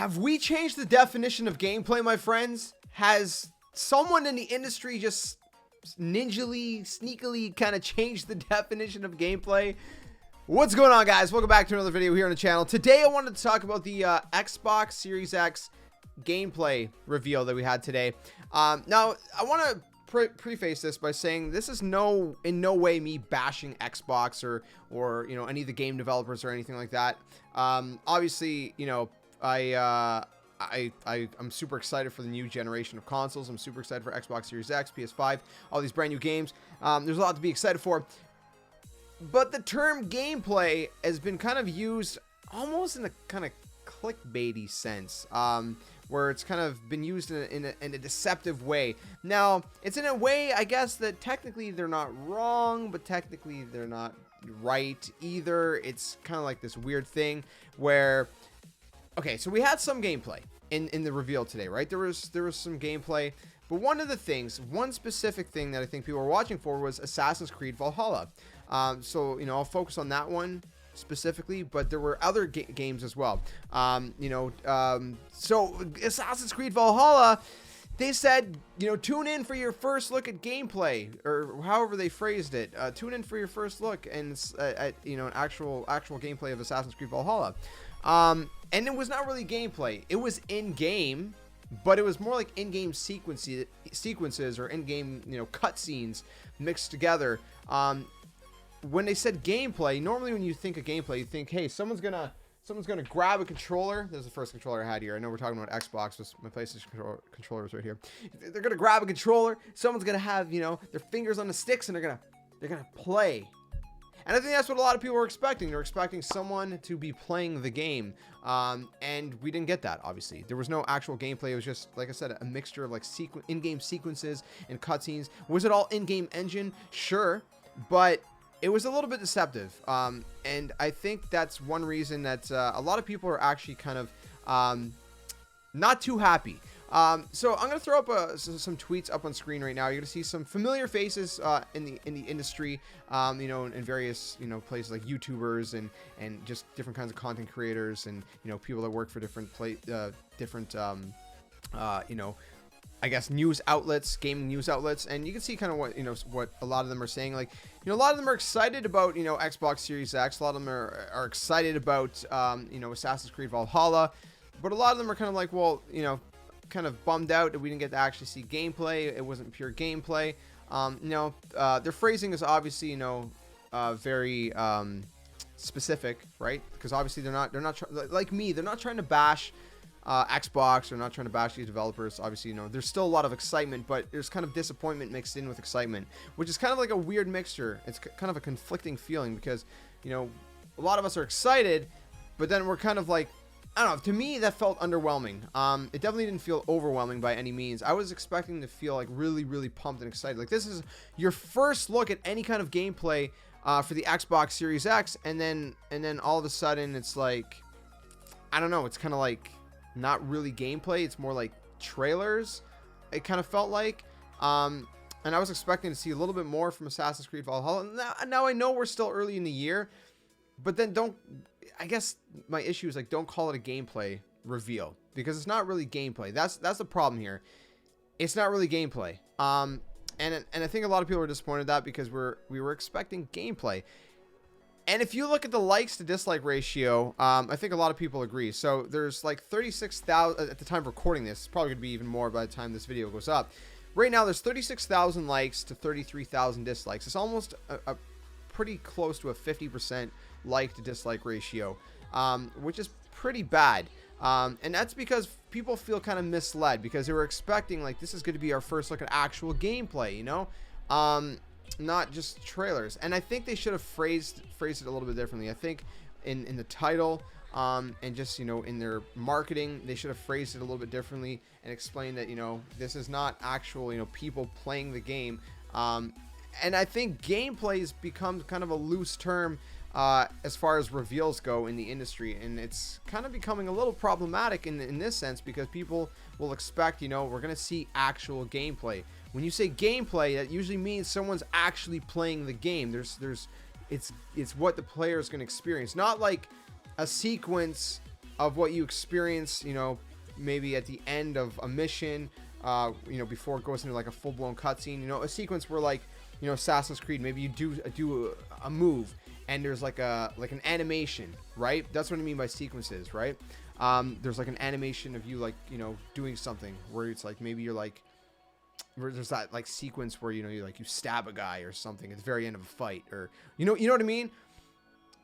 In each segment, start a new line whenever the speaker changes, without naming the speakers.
Have we changed the definition of gameplay, my friends? Has someone in the industry just sneakily kind of changed the definition of gameplay? What's going on, guys? Welcome back to another video here on the channel. Today I wanted to talk about the Xbox Series X gameplay reveal that we had today. Now I want to preface this by saying this is in no way me bashing Xbox or you know, any of the game developers or anything like that. Obviously, you know, I'm super excited for the new generation of consoles. I'm super excited for Xbox Series X, PS5, all these brand new games. There's a lot to be excited for. But the term gameplay has been kind of used almost in a kind of clickbaity sense, where it's kind of been used in a deceptive way. Now, it's in a way, I guess, that technically they're not wrong, but technically they're not right either. It's kind of like this weird thing where, okay, so we had some gameplay in the reveal today, right? There was some gameplay, but one specific thing that I think people were watching for was Assassin's Creed Valhalla. So, you know, I'll focus on that one specifically, but there were other games as well. So Assassin's Creed Valhalla, they said, you know, tune in for your first look at gameplay, or however they phrased it. Tune in for your first look and at you know, an actual gameplay of Assassin's Creed Valhalla. And it was not really gameplay. It was in-game, but it was more like in-game sequences or in-game, you know, cutscenes mixed together. When they said gameplay, normally when you think of gameplay, you think, hey, someone's gonna grab a controller. This is the first controller I had here. I know we're talking about Xbox, but my PlayStation controller is right here. They're gonna grab a controller. Someone's gonna have, you know, their fingers on the sticks, and they're gonna play. And I think that's what a lot of people were expecting. They're expecting someone to be playing the game. And we didn't get that, obviously. There was no actual gameplay. It was just, like I said, a mixture of like in-game sequences and cutscenes. Was it all in-game engine? Sure. But it was a little bit deceptive. And I think that's one reason that a lot of people are actually kind of not too happy. So I'm going to throw up some tweets up on screen right now. You're going to see some familiar faces in the industry, you know, in various, you know, places like YouTubers and just different kinds of content creators and, you know, people that work for different you know, I guess news outlets, gaming news outlets, and you can see kind of what, you know, what a lot of them are saying. Like, you know, a lot of them are excited about, you know, Xbox Series X. A lot of them are excited about, you know, Assassin's Creed Valhalla, but a lot of them are kind of like, well, you know, kind of bummed out that we didn't get to actually see gameplay. It wasn't pure gameplay. You know, their phrasing is obviously, you know, very specific, right? Because obviously they're not like me. They're not trying to bash Xbox. They're not trying to bash these developers. Obviously, you know, there's still a lot of excitement, but there's kind of disappointment mixed in with excitement, which is kind of like a weird mixture. It's kind of a conflicting feeling because, you know, a lot of us are excited, but then we're kind of like, I don't know, to me that felt underwhelming. It definitely didn't feel overwhelming by any means. I was expecting to feel like really pumped and excited. Like, this is your first look at any kind of gameplay for the Xbox Series X, and then all of a sudden it's like, I don't know, it's kind of like not really gameplay. It's more like trailers, it kind of felt like. And I was expecting to see a little bit more from Assassin's Creed Valhalla. Now I know we're still early in the year, but then I guess my issue is, like, don't call it a gameplay reveal, because it's not really gameplay. That's the problem here. It's not really gameplay. And I think a lot of people are disappointed at that because we were expecting gameplay. And if you look at the likes to dislike ratio, I think a lot of people agree. So there's like 36,000 at the time of recording this. It's probably going to be even more by the time this video goes up. Right now, there's 36,000 likes to 33,000 dislikes. It's almost a pretty close to a 50% like to dislike ratio, which is pretty bad. And that's because people feel kind of misled because they were expecting, like, this is going to be our first look at actual gameplay, you know? Not just trailers. And I think they should have phrased it a little bit differently. I think in the title, and just, you know, in their marketing, they should have phrased it a little bit differently and explained that, you know, this is not actual, you know, people playing the game. And I think gameplay has become kind of a loose term as far as reveals go in the industry, and it's kind of becoming a little problematic in this sense, because people will expect, you know, we're gonna see actual gameplay. When you say gameplay, that usually means someone's actually playing the game. It's what the player is gonna experience, not like a sequence of what you experience, you know, maybe at the end of a mission, you know, before it goes into like a full-blown cutscene. You know, a sequence where, like, you know, Assassin's Creed, maybe you do a move and there's like an animation, right? That's what I mean by sequences, right? There's like an animation of you, like, you know, doing something where it's like, maybe you're like, where there's that like sequence where, you know, you stab a guy or something at the very end of a fight, or you know what I mean?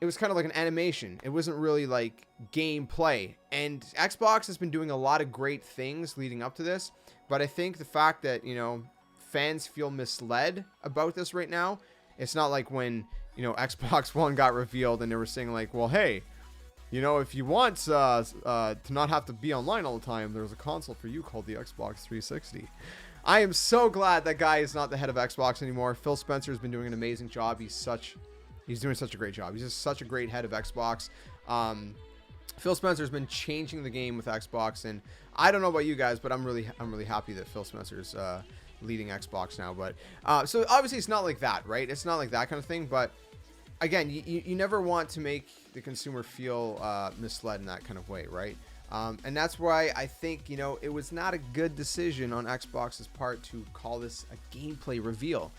It was kind of like an animation. It wasn't really like gameplay. And Xbox has been doing a lot of great things leading up to this, but I think the fact that, you know, fans feel misled about this right now. It's not like when, you know, Xbox One got revealed and they were saying like, well, hey, you know, if you want to not have to be online all the time, there's a console for you called the Xbox 360. I am so glad that guy is not the head of Xbox anymore. Phil Spencer has been doing an amazing job. He's doing such a great job. He's just such a great head of Xbox. Phil Spencer has been changing the game with Xbox, and I don't know about you guys, but I'm really happy that Phil Spencer's leading Xbox now. But so obviously it's not like that, right? It's not like that kind of thing. But again, you never want to make the consumer feel misled in that kind of way, right? And that's why I think, you know, it was not a good decision on Xbox's part to call this a gameplay reveal,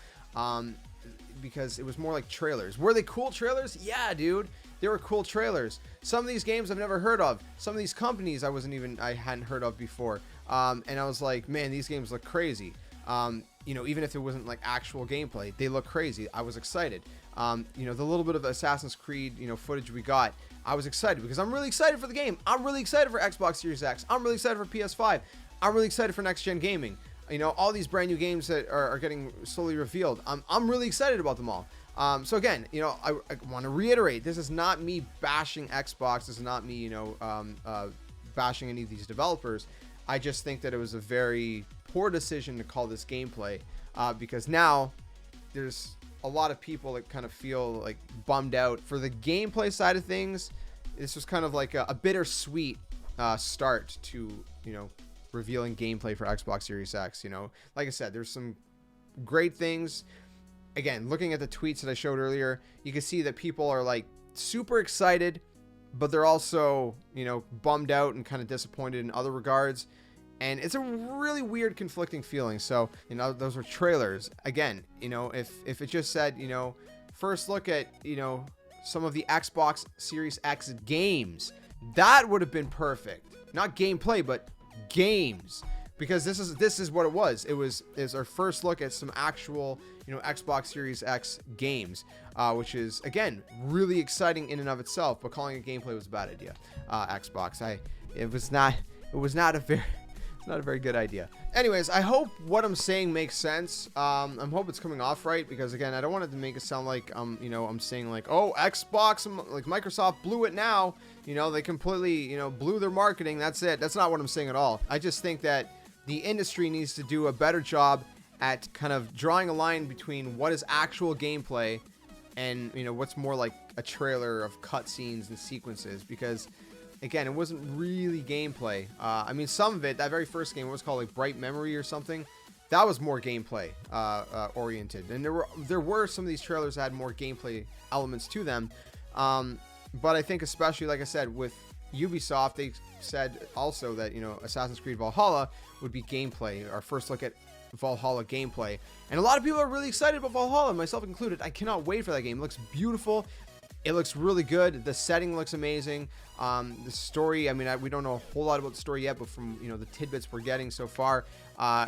because it was more like trailers. Were they cool trailers? Yeah, dude, they were cool trailers. Some of these games I've never heard of. Some of these companies I hadn't heard of before. And I was like, man, these games look crazy. You know, even if it wasn't like actual gameplay, they look crazy. I was excited. You know, the little bit of Assassin's Creed, you know, footage we got, I was excited because I'm really excited for the game. I'm really excited for Xbox Series X. I'm really excited for PS5. I'm really excited for next gen gaming. You know, all these brand new games that are getting slowly revealed. I'm really excited about them all. So again, you know, I want to reiterate, this is not me bashing Xbox. This is not me, you know, bashing any of these developers. I just think that it was a very poor decision to call this gameplay, because now there's a lot of people that kind of feel like bummed out. For the gameplay side of things, this was kind of like a bittersweet start to, you know, revealing gameplay for Xbox Series X. You know, like I said, there's some great things. Again, looking at the tweets that I showed earlier, you can see that people are like super excited, but they're also, you know, bummed out and kind of disappointed in other regards. And it's a really weird, conflicting feeling. So, you know, those were trailers. Again, you know, if it just said, you know, first look at, you know, some of the Xbox Series X games, that would have been perfect. Not gameplay, but games. Because this is what it was. It was our first look at some actual, you know, Xbox Series X games, which is, again, really exciting in and of itself. But calling it gameplay was a bad idea. Xbox, it was not a very good idea. Anyways, I hope what I'm saying makes sense. I hope it's coming off right, because again, I don't want it to make it sound like you know, I'm saying like, oh, Xbox, like Microsoft blew it now. You know, they completely, you know, blew their marketing. That's it. That's not what I'm saying at all. I just think that the industry needs to do a better job at kind of drawing a line between what is actual gameplay and, you know, what's more like a trailer of cutscenes and sequences, because again, it wasn't really gameplay. I mean, some of it, that very first game, what was called like Bright Memory or something, that was more gameplay oriented. And there were some of these trailers that had more gameplay elements to them. But I think especially, like I said, with Ubisoft, they said also that, you know, Assassin's Creed Valhalla would be gameplay, our first look at Valhalla gameplay. And a lot of people are really excited about Valhalla, myself included. I cannot wait for that game. It looks beautiful. It looks really good. The setting looks amazing. The story, I mean, we don't know a whole lot about the story yet, but from, you know, the tidbits we're getting so far,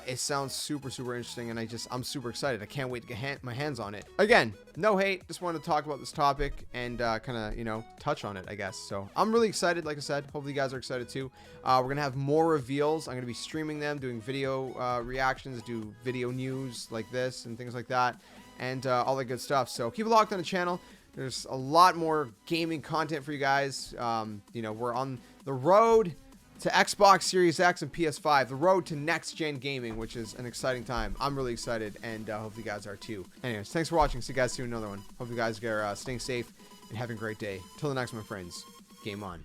it sounds super, super interesting, and I'm super excited. I can't wait to get my hands on it. Again, no hate. Just wanted to talk about this topic and kind of, you know, touch on it, I guess. So I'm really excited, like I said. Hopefully you guys are excited too. We're going to have more reveals. I'm going to be streaming them, doing video reactions, do video news like this and things like that, and all that good stuff. So keep it locked on the channel. There's a lot more gaming content for you guys. You know, we're on the road to Xbox Series X and PS5, the road to next-gen gaming, which is an exciting time. I'm really excited, and hope you guys are too. Anyways, thanks for watching. See you guys soon in another one. Hope you guys are staying safe and having a great day. Till the next one, my friends. Game on.